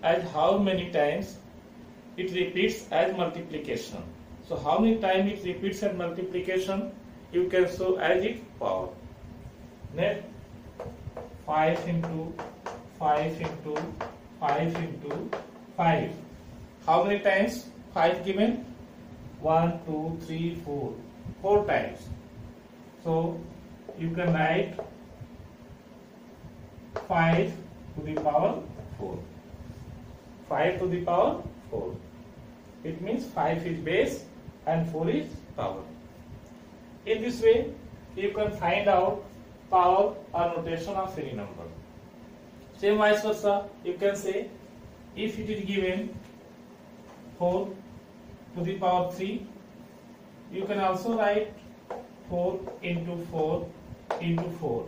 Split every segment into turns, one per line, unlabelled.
as how many times it repeats as multiplication. So how many times it repeats as multiplication, you can show as its power. Next, 5 into 5 into 5 into 5. How many times 5 given? 1, 2, 3, 4. 4 times. So you can write 5 to the power 4. 5 to the power 4. It means 5 is base and 4 is power. In this way, you can find out power or notation of any number. Same vice versa, you can say if it is given 4 to the power 3, you can also write 4 into 4 into 4.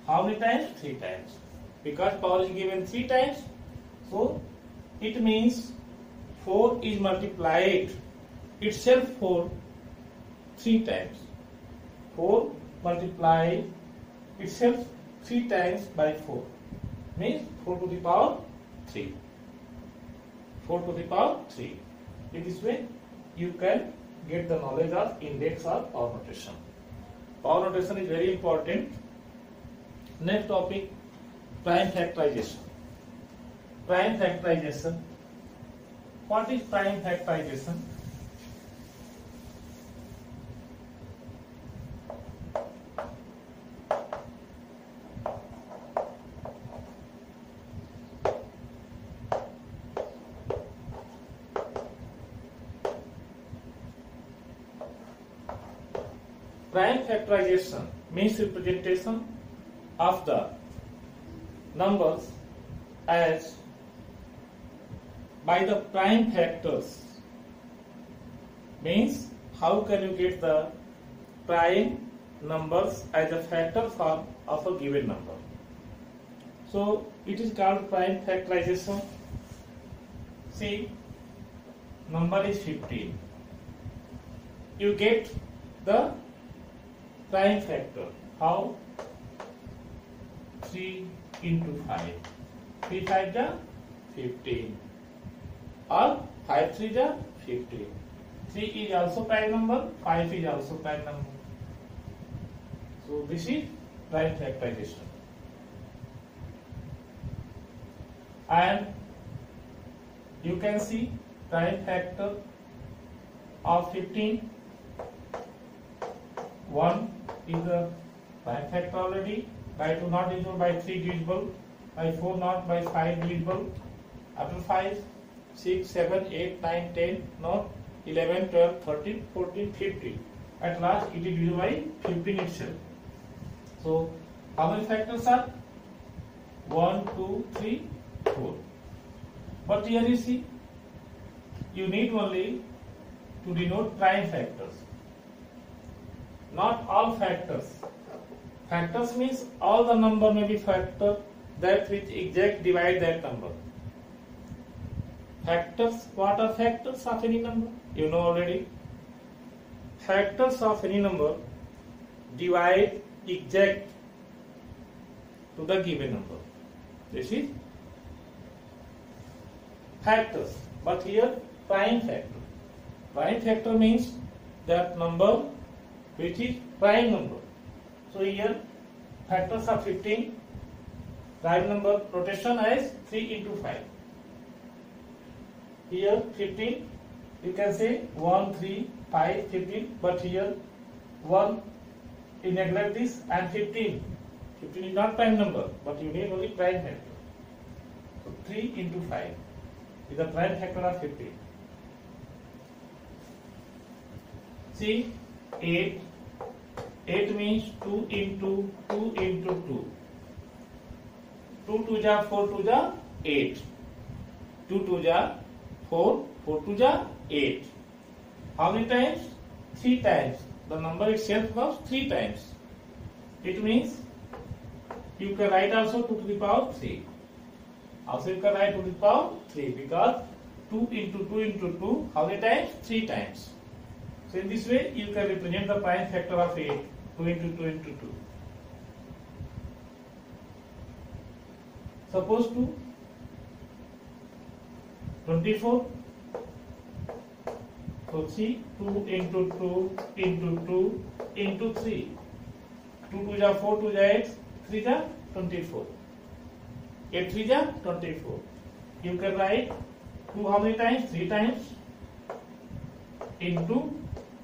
How many times? 3 times. Because power is given 3 times, so it means 4 is multiplied itself 4 3 times. 4 multiply itself 3 times by 4 means 4 to the power 3. 4 to the power 3. In this way, you can get the knowledge of index or power notation. Power notation is very important. Next topic, prime factorization. Prime factorization. What is prime factorization? Prime factorization means representation of the numbers as by the prime factors. Means how can you get the prime numbers as a factor form of a given number. So it is called prime factorization. See, number is 15. You get the prime factor. How? 3 into 5. 3 5 is 15. Or 5 3 is 15. 3 is also prime number, 5 is also prime number. So this is prime factorization. And you can see prime factor of 15. 1 is the prime factor already. By 2 not divisible, by 3 divisible, by 4 not, by 5 divisible. After 5, 6, 7, 8, 9, 10, not 11, 12, 13, 14, 15. At last it is divisible by 15 itself. So how many factors are? 1, 2, 3, 4. But here you see, you need only to denote prime factors. Not all factors. Factors means all the number may be factor that which exact divide that number. Factors, what are factors of any number? You know already. Factors of any number divide exact to the given number. This is factors. But here prime factor. Prime factor means that number which is prime number. So here factors are 15, prime number notation as 3 into 5. Here 15, you can say 1, 3, 5, 15, but here 1, you neglect this, and 15. 15 is not prime number, but you need only prime factor. So 3 into 5 is the prime factor of 15. See, 8. 8 means 2 into 2 into 2. 2 2 ja 4 2 ja 8. 2 2 ja 4, 4 2 ja 8. How many times? 3 times. The number itself comes 3 times. It means you can write also 2 to the power 3. Also you can write 2 to the power 3 because 2 into 2 into 2, how many times? 3 times. So in this way you can represent the prime factor of 8. 2 into 2 into 2. Suppose to 24. So see, 2 into 2 into 2 into 3. 2 2 ja 4, 2 ja 8, 3 ja 24. 8 3 ja 24. You can write 2 how many times? 3 times into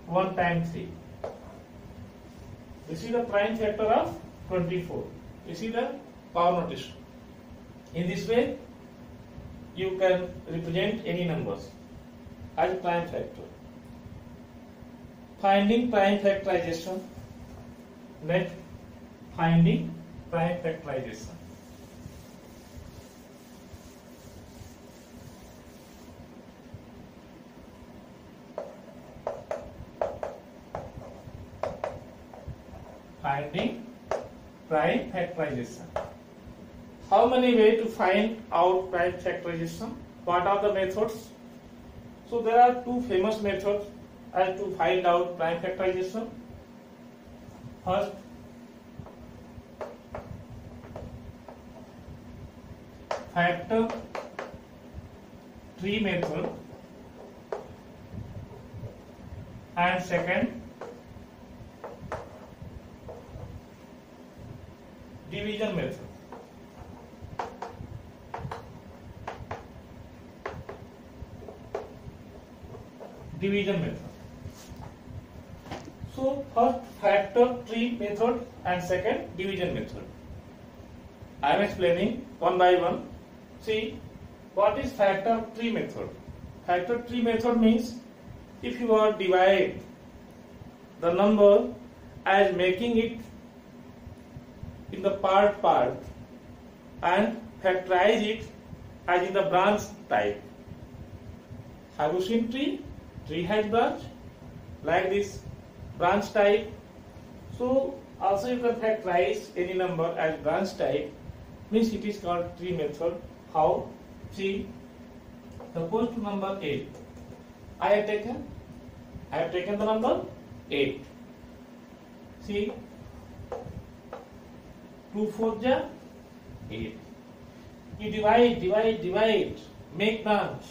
1 times 3. This is the prime factor of 24. This is the power notation. In this way, you can represent any numbers as prime factor. Finding prime factorization. Next, finding prime factorization. Finding prime factorization. How many ways to find out prime factorization? What are the methods? So there are two famous methods as to find out prime factorization. First, factor tree method, and second, division method. Division method. So first factor tree method and second division method. I am explaining one by one. See, what is factor tree method? Factor tree method means if you are divide the number as making it in the part and factorize it as in the branch type. Have you seen tree? Tree has branch like this branch type. So also you can factorize any number as branch type, means it is called tree method. How? See, suppose to number 8. I have taken the number 8. See, 2 4 ja 8. You divide, make branch.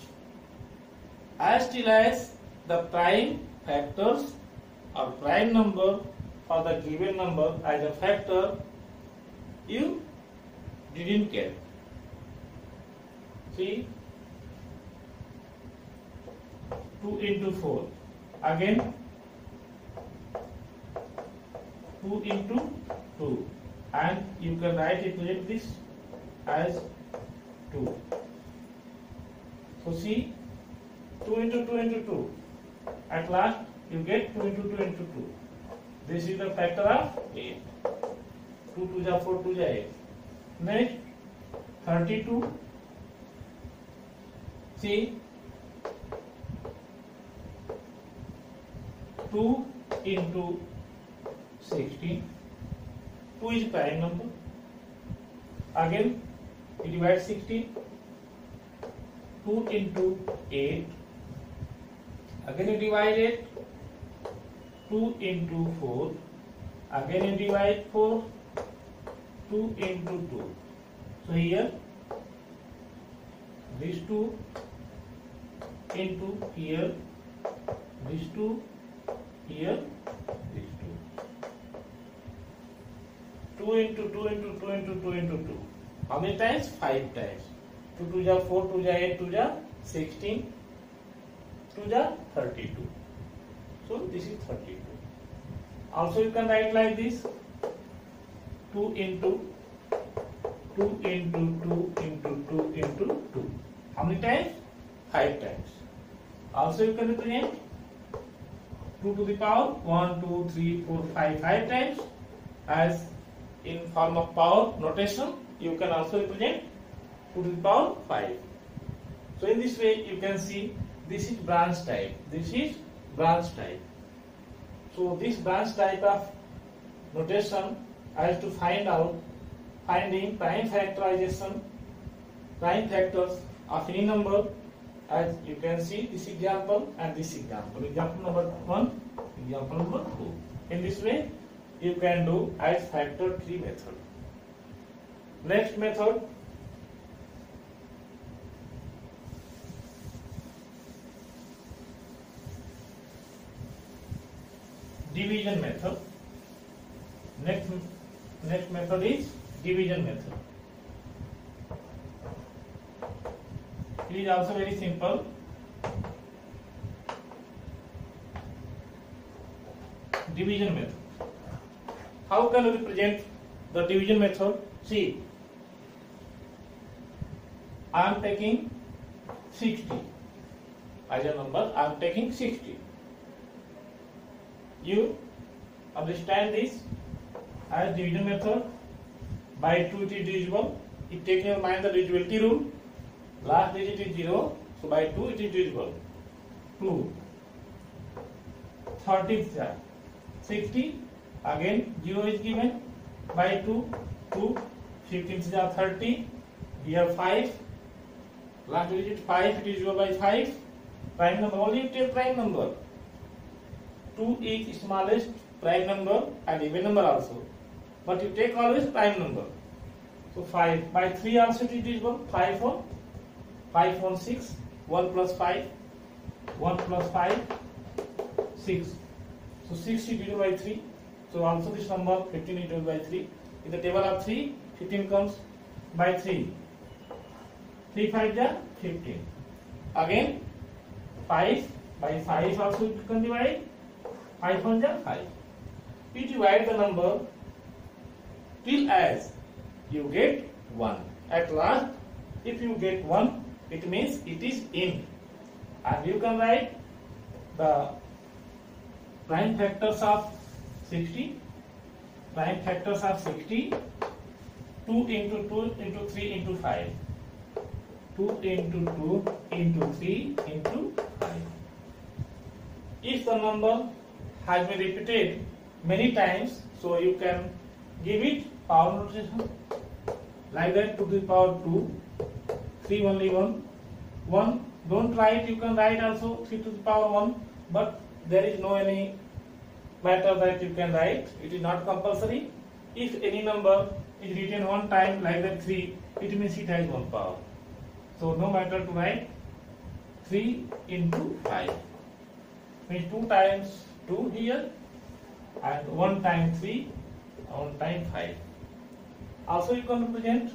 As till as the prime factors or prime number for the given number as a factor you didn't get. See, 2 into 4. Again 2 into 2. And you can represent this as 2. So see, 2 into 2 into 2. At last you get 2 into 2 into 2. This is the factor of 8. 2 2 ja 4, 2 ja 8. Next, 32. See, 2 into 16. 2 is prime number. Again, you divide 16. 2 into 8. Again you divide 8. 2 into 4. Again you divide 4. 2 into 2. So here, these 2 into here, these 2 here, these 2. 2 into 2 into 2 into 2 into 2. How many times? 5 times. 2 2 ja 4, 2 ja 8, 2 ja 16, 2 ja 32. So this is 32. Also you can write like this: 2 into 2 into 2 into 2 into 2. How many times? 5 times. Also you can represent 2 to the power 1, 2, 3, 4, 5 times as in form of power notation. You can also represent 2 to the power 5. So in this way you can see this is branch type. This is branch type. So this branch type of notation as to finding prime factorization, prime factors of any number, as you can see this example and this example. Example number 1, example number 2. In this way you can do as factor tree method. Next method, division method. Next method is division method. It is also very simple. Division method. How can we represent the division method? See, I am taking 60 as a number. I am taking 60. You understand this as division method. By 2 it is divisible. You take in your mind the divisibility rule. Last digit is 0, so by 2 it is divisible. 2. 30 60. Again 0 is given. By 2, 2. 15 is 30. Here 5. Last digit 5, it is divisible by 5. Prime number, only you take prime number. 2 is smallest prime number and even number also. But you take always prime number. So 5. By 3 also it is divisible. 5 1. 5 1 6. 1 plus 5. 1 plus 5. 6. So 6 is divisible by 3. So also this number 15 is divisible by 3. In the table of 3, 15 comes by 3. 3 5 is 15. Again 5 by 5 also you can divide. 5 1 is 5. You divide the number till as you get 1. At last, if you get 1, it means it is in. And you can write the prime factors of 60. Prime factors of 60. 2 into 2 into 3 into 5. 2 into 2 into 3 into 5. If the number has been repeated many times, so you can give it power notation like that. 2 to the power 2, 3 only 1, 1. Don't write, you can write also 3 to the power 1, but there is no any matter that you can write. It is not compulsory. If any number is written one time like that 3, it means it has one power. So no matter to write 3 into 5. Means 2 times 2 here and 1 time 3, 1 time 5. Also you can represent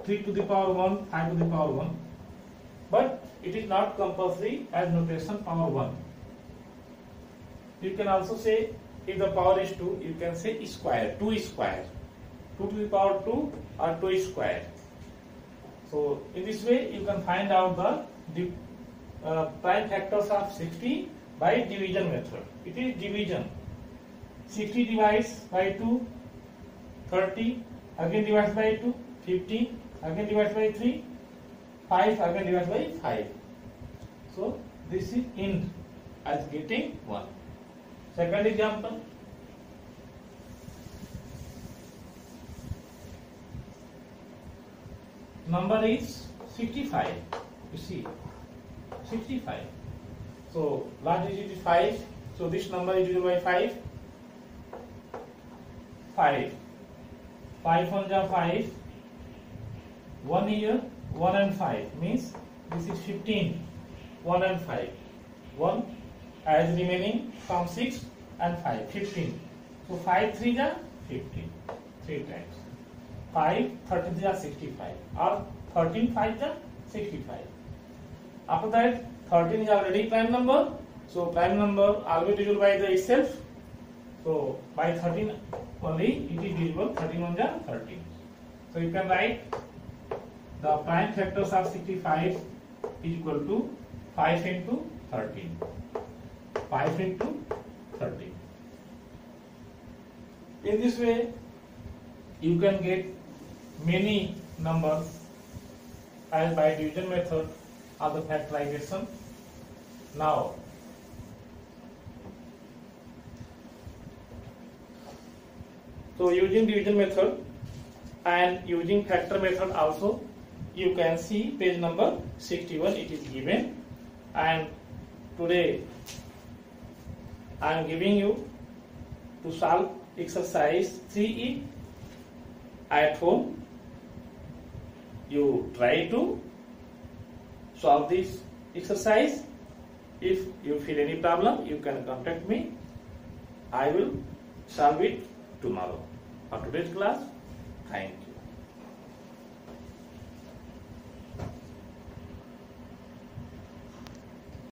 3 to the power 1, 5 to the power 1. But it is not compulsory as notation power 1. You can also say, if the power is 2, you can say square, 2 square. 2 to the power 2 or 2 square. So in this way you can find out the prime factors of 60 by division method. It is division. 60 divides by 2, 30, again divides by 2, 15, again divides by 3, 5, again divides by 5. So this is in as getting 1. Second example. Number is 65. You see, 65. So last digit is 5. So this number is divided by 5. 5. 5 1 is 5. 1 here, 1 and 5 means this is 15. 1 and 5. 1 as remaining from 6 and 5, 15. So 5 3 is 15. 3 times. 5 13 is 65 or 13 5 is 65. After that 13 is already prime number. So prime number always divisible by the itself. So by 13 only it is divisible. 13 1 is 13. So you can write the prime factors of 65 is equal to 5 into 13. 5 into 13. In this way, you can get many numbers as by division method or the factorization. Now, so using division method and using factor method also, you can see page number 61 it is given, and today I am giving you to solve exercise 3E at home. You try to solve this exercise. If you feel any problem, you can contact me. I will solve it tomorrow. For today's class, thank you.